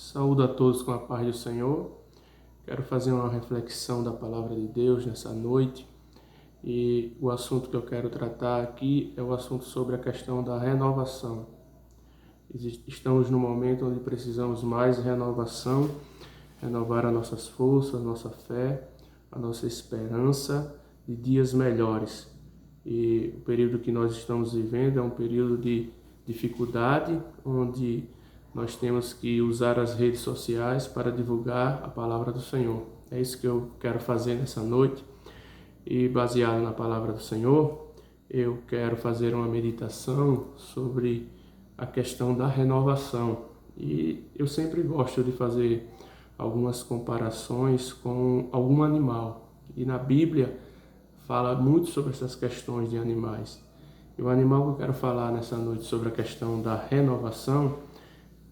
Saúdo a todos com a paz do Senhor. Quero fazer uma reflexão da palavra de Deus nessa noite. E o assunto que eu quero tratar aqui é o assunto sobre a questão da renovação. Estamos num momento onde precisamos mais de renovação, renovar as nossas forças, a nossa fé, a nossa esperança de dias melhores. E o período que nós estamos vivendo é um período de dificuldade, onde nós temos que usar as redes sociais para divulgar a palavra do Senhor. É isso que eu quero fazer nessa noite. E baseado na palavra do Senhor, eu quero fazer uma meditação sobre a questão da renovação. E eu sempre gosto de fazer algumas comparações com algum animal. E na Bíblia fala muito sobre essas questões de animais. E o animal que eu quero falar nessa noite sobre a questão da renovação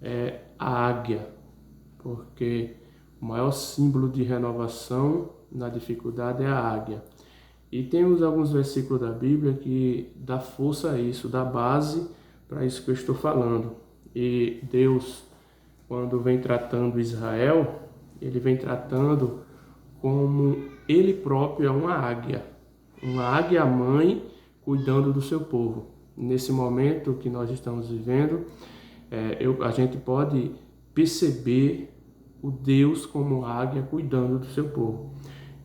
é a águia, porque o maior símbolo de renovação na dificuldade é a águia. E temos alguns versículos da Bíblia que dá força a isso, dá base para isso que eu estou falando. E Deus, quando vem tratando Israel, ele vem tratando como ele próprio é uma águia mãe cuidando do seu povo. Nesse momento que nós estamos vivendo, a gente pode perceber o Deus como águia cuidando do seu povo.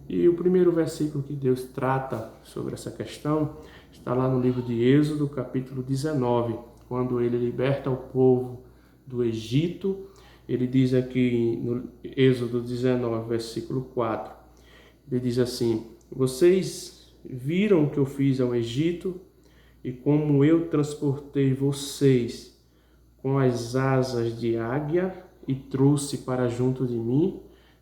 E o primeiro versículo que Deus trata sobre essa questão está lá no livro de Êxodo, capítulo 19, quando ele liberta o povo do Egito. Ele diz aqui no Êxodo 19, versículo 4, ele diz assim: vocês viram o que eu fiz ao Egito e como eu transportei vocês com as asas de águia e trouxe para junto de mim.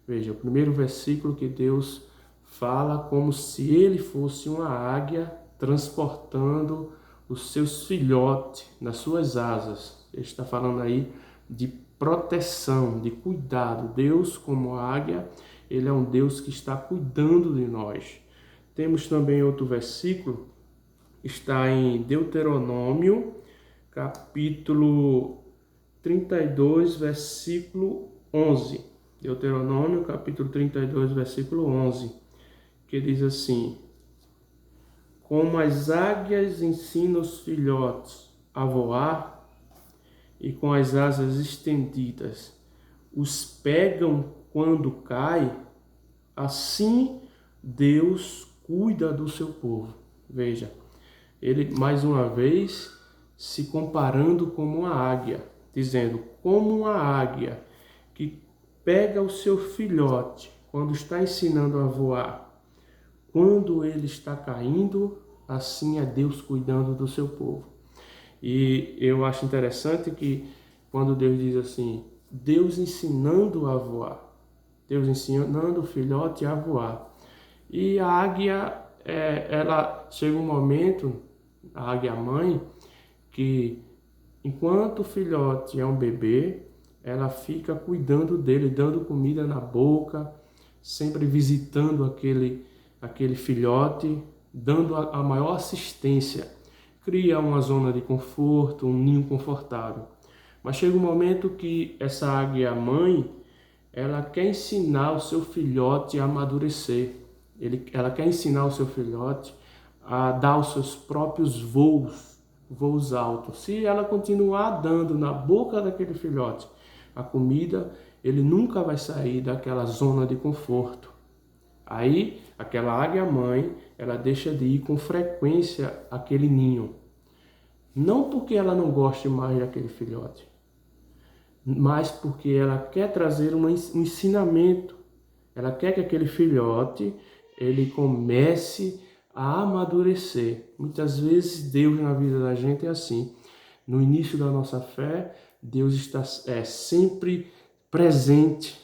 Veja, o primeiro versículo que Deus fala como se ele fosse uma águia transportando os seus filhotes nas suas asas. Ele está falando aí de proteção, de cuidado. Deus, como águia, ele é um Deus que está cuidando de nós. Temos também outro versículo, está em Deuteronômio, capítulo 32, versículo 11. Deuteronômio, capítulo 32, versículo 11, que diz assim: como as águias ensinam os filhotes a voar e com as asas estendidas os pegam quando cai, assim Deus cuida do seu povo. Veja, ele mais uma vez se comparando como uma águia, dizendo como uma águia que pega o seu filhote quando está ensinando a voar, quando ele está caindo, assim é Deus cuidando do seu povo. E eu acho interessante que quando Deus diz assim, Deus ensinando a voar, Deus ensinando o filhote a voar. E a águia, ela chega um momento, a águia mãe, que enquanto o filhote é um bebê, ela fica cuidando dele, dando comida na boca, sempre visitando aquele filhote, dando a maior assistência. Cria uma zona de conforto, um ninho confortável. Mas chega um momento que essa águia mãe, ela quer ensinar o seu filhote a amadurecer. Ela quer ensinar o seu filhote a dar os seus próprios voos altos. Se ela continuar dando na boca daquele filhote a comida, ele nunca vai sair daquela zona de conforto. Aí, aquela águia mãe, ela deixa de ir com frequência àquele ninho. Não porque ela não goste mais daquele filhote, mas porque ela quer trazer um ensinamento. Ela quer que aquele filhote ele comece a amadurecer. Muitas vezes Deus na vida da gente é assim. No início da nossa fé, Deus está sempre presente,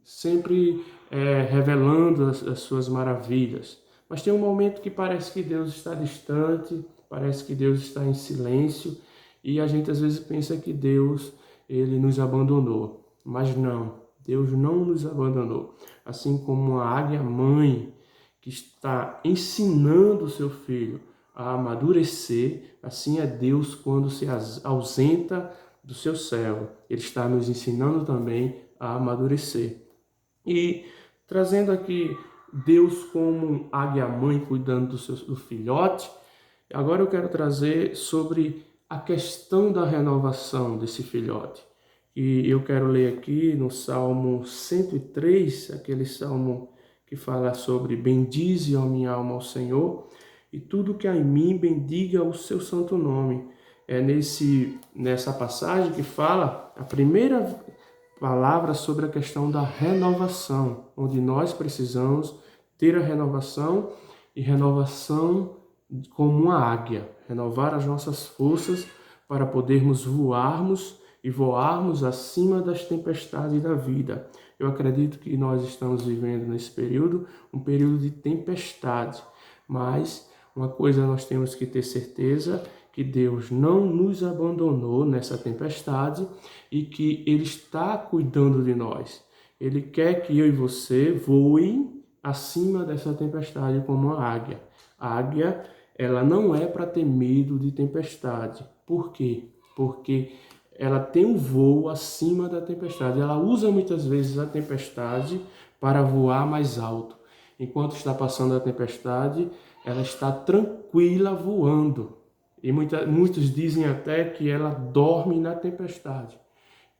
sempre revelando as suas maravilhas. Mas tem um momento que parece que Deus está distante, parece que Deus está em silêncio, e a gente às vezes pensa que Deus ele nos abandonou. Mas não, Deus não nos abandonou. Assim como uma águia mãe que está ensinando o seu filho a amadurecer, assim é Deus quando se ausenta do seu servo. Ele está nos ensinando também a amadurecer. E trazendo aqui Deus como águia-mãe cuidando do filhote, agora eu quero trazer sobre a questão da renovação desse filhote. E eu quero ler aqui no Salmo 103, aquele salmo que fala sobre bendize, ó minha alma, ao Senhor, e tudo que há em mim bendiga o seu santo nome. É nessa passagem que fala a primeira palavra sobre a questão da renovação, onde nós precisamos ter a renovação e renovação como uma águia, renovar as nossas forças para podermos voarmos acima das tempestades da vida. Eu acredito que nós estamos vivendo nesse período, um período de tempestade, mas uma coisa nós temos que ter certeza, que Deus não nos abandonou nessa tempestade e que Ele está cuidando de nós. Ele quer que eu e você voem acima dessa tempestade como uma águia. A águia, ela não é para ter medo de tempestade. Por quê? Porque ela tem um voo acima da tempestade. Ela usa muitas vezes a tempestade para voar mais alto. Enquanto está passando a tempestade, ela está tranquila voando. E muitos dizem até que ela dorme na tempestade.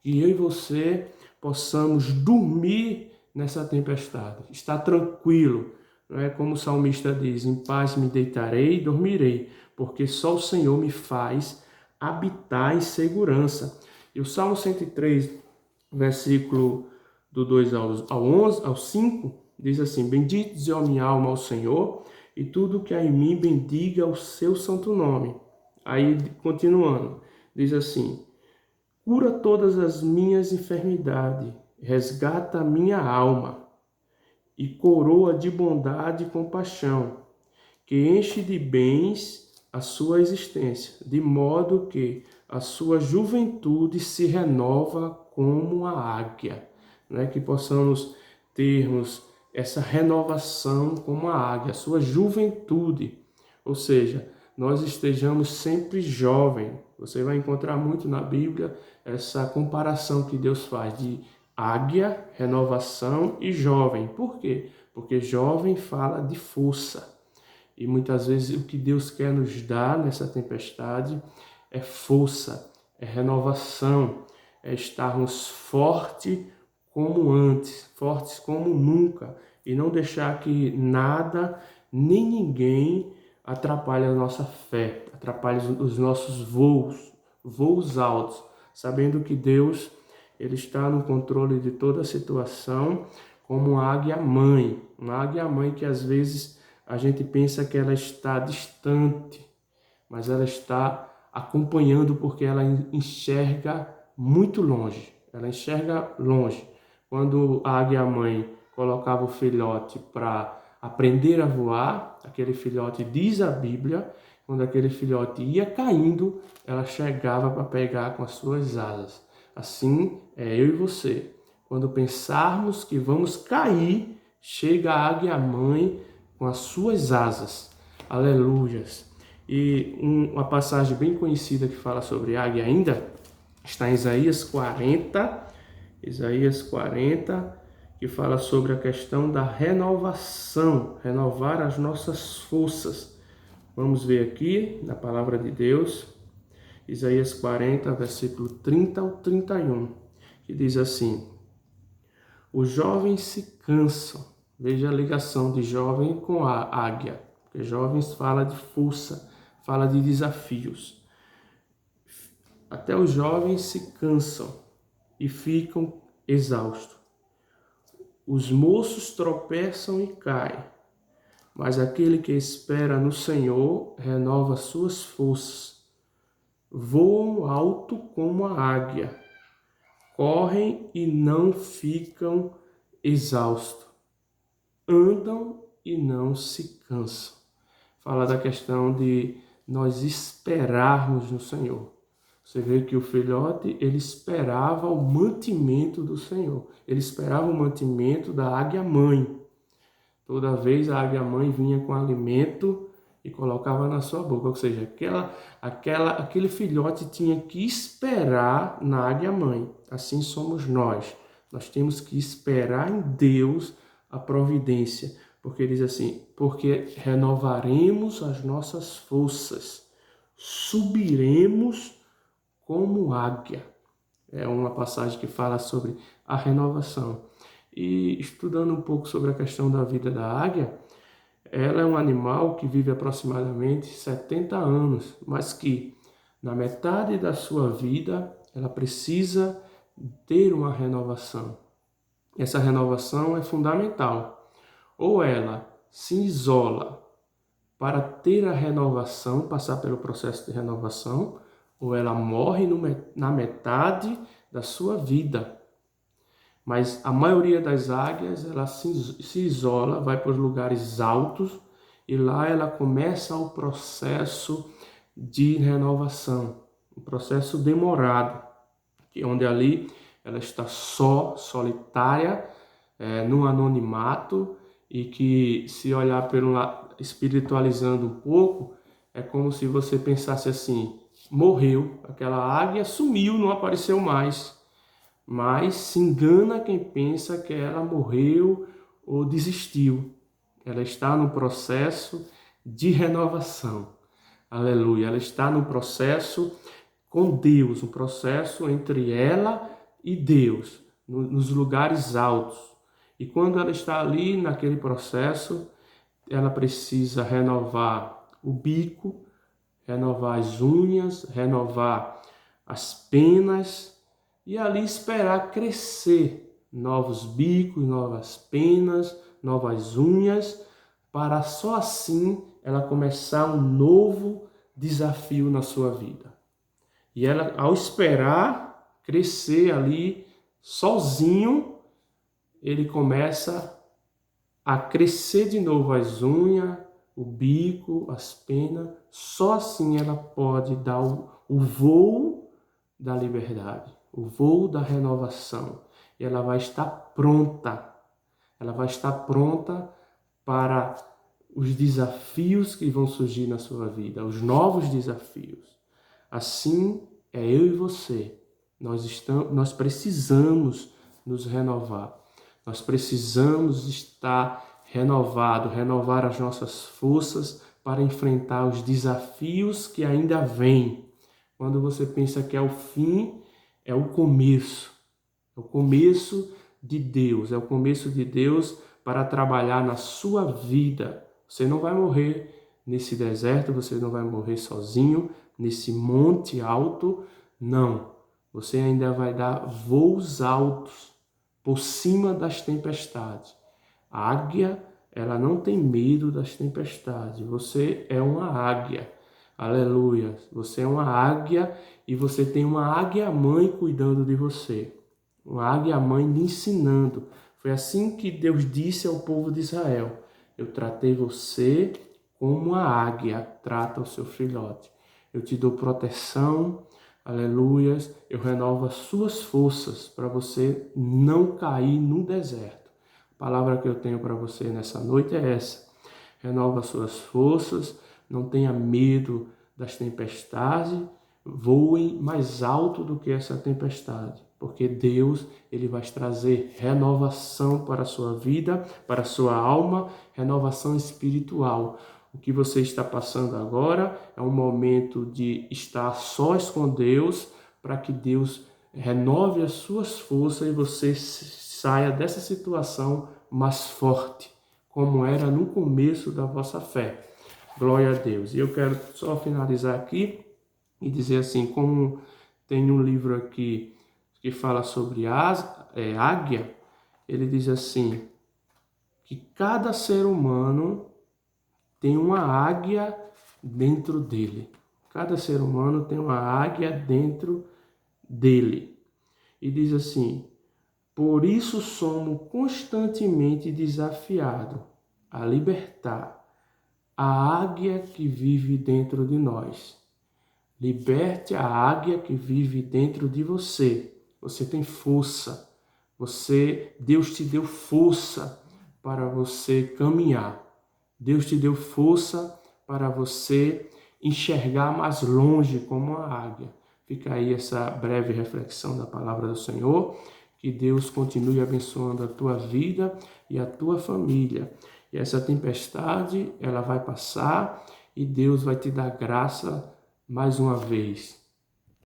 Que eu e você possamos dormir nessa tempestade, estar tranquilo. Não é como o salmista diz, em paz me deitarei e dormirei, porque só o Senhor me faz habitar em segurança. E o Salmo 103, versículo do 2 ao 5, diz assim, bendite, ó minha alma, ao Senhor, e tudo que há em mim bendiga o seu santo nome. Aí, continuando, diz assim, cura todas as minhas enfermidades, resgata a minha alma e coroa de bondade e compaixão, que enche de bens a sua existência, de modo que a sua juventude se renova como a águia. Né? Que possamos termos essa renovação como a águia, a sua juventude, ou seja, nós estejamos sempre jovem. Você vai encontrar muito na Bíblia essa comparação que Deus faz de águia, renovação e jovem. Por quê? Porque jovem fala de força. E muitas vezes o que Deus quer nos dar nessa tempestade é força, é renovação, é estarmos fortes como antes, fortes como nunca. E não deixar que nada, nem ninguém atrapalhe a nossa fé, atrapalhe os nossos voos altos, sabendo que Deus ele está no controle de toda a situação, como uma águia-mãe que às vezes a gente pensa que ela está distante, mas ela está acompanhando porque ela enxerga muito longe, ela enxerga longe. Quando a águia-mãe colocava o filhote para aprender a voar, aquele filhote, diz a Bíblia, quando aquele filhote ia caindo, ela chegava para pegar com as suas asas. Assim é eu e você. Quando pensarmos que vamos cair, chega a águia-mãe com as suas asas. Aleluias. E uma passagem bem conhecida que fala sobre águia ainda, está em Isaías 40, que fala sobre a questão da renovação, renovar as nossas forças. Vamos ver aqui na palavra de Deus, Isaías 40, versículo 30 ao 31, que diz assim, os jovens se cansam, veja a ligação de jovem com a águia, porque jovens fala de força, fala de desafios. Até os jovens se cansam e ficam exaustos. Os moços tropeçam e caem, mas aquele que espera no Senhor renova suas forças. Voam alto como a águia, correm e não ficam exaustos, andam e não se cansam. Fala da questão de nós esperarmos no Senhor. Você vê que o filhote, ele esperava o mantimento do Senhor. Ele esperava o mantimento da águia-mãe. Toda vez a águia-mãe vinha com alimento e colocava na sua boca. Ou seja, aquele filhote tinha que esperar na águia mãe. Assim somos nós. Nós temos que esperar em Deus a providência. Porque diz assim, porque renovaremos as nossas forças, subiremos como águia. É uma passagem que fala sobre a renovação. E estudando um pouco sobre a questão da vida da águia, ela é um animal que vive aproximadamente 70 anos, mas que na metade da sua vida ela precisa ter uma renovação. Essa renovação é fundamental. Ou ela se isola para ter a renovação, passar pelo processo de renovação, ou ela morre na metade da sua vida. Mas a maioria das águias, ela se isola, vai para os lugares altos e lá ela começa o processo de renovação, um processo demorado, onde ali ela está solitária, no anonimato, e que, se olhar pelo lado, espiritualizando um pouco, é como se você pensasse assim, morreu, aquela águia sumiu, não apareceu mais. Mas se engana quem pensa que ela morreu ou desistiu. Ela está no processo de renovação. Aleluia. Ela está no processo com Deus, um processo entre ela e Deus, nos lugares altos. E quando ela está ali naquele processo, ela precisa renovar o bico, renovar as unhas, renovar as penas, e ali esperar crescer novos bicos, novas penas, novas unhas, para só assim ela começar um novo desafio na sua vida. E ela, ao esperar crescer ali sozinho, ele começa a crescer de novo as unhas, o bico, as penas. Só assim ela pode dar o voo da liberdade, o voo da renovação. E ela vai estar pronta. Ela vai estar pronta para os desafios que vão surgir na sua vida, os novos desafios. Assim é eu e você. Nós precisamos nos renovar. Nós precisamos estar renovar as nossas forças para enfrentar os desafios que ainda vêm. Quando você pensa que é o fim, é o começo. É o começo de Deus. É o começo de Deus para trabalhar na sua vida. Você não vai morrer nesse deserto, você não vai morrer sozinho, nesse monte alto. Não. Você ainda vai dar voos altos por cima das tempestades. A águia, ela não tem medo das tempestades. Você é uma águia. Aleluia. Você é uma águia e você tem uma águia-mãe cuidando de você. Uma águia-mãe lhe ensinando. Foi assim que Deus disse ao povo de Israel: eu tratei você como a águia trata o seu filhote. Eu te dou proteção, aleluias, eu renovo as suas forças para você não cair no deserto. A palavra que eu tenho para você nessa noite é essa: renova as suas forças, não tenha medo das tempestades, voe mais alto do que essa tempestade, porque Deus, ele vai trazer renovação para a sua vida, para a sua alma, renovação espiritual. O que você está passando agora é um momento de estar sós com Deus, para que Deus renove as suas forças e você saia dessa situação mais forte, como era no começo da vossa fé. Glória a Deus. E eu quero só finalizar aqui e dizer assim, como tem um livro aqui que fala sobre águia, ele diz assim, que cada ser humano tem uma águia dentro dele. Cada ser humano tem uma águia dentro dele. E diz assim, por isso somos constantemente desafiados a libertar a águia que vive dentro de nós. Liberte a águia que vive dentro de você. Você tem força. Deus te deu força para você caminhar. Deus te deu força para você enxergar mais longe como uma águia. Fica aí essa breve reflexão da palavra do Senhor. Que Deus continue abençoando a tua vida e a tua família. E essa tempestade, ela vai passar e Deus vai te dar graça mais uma vez.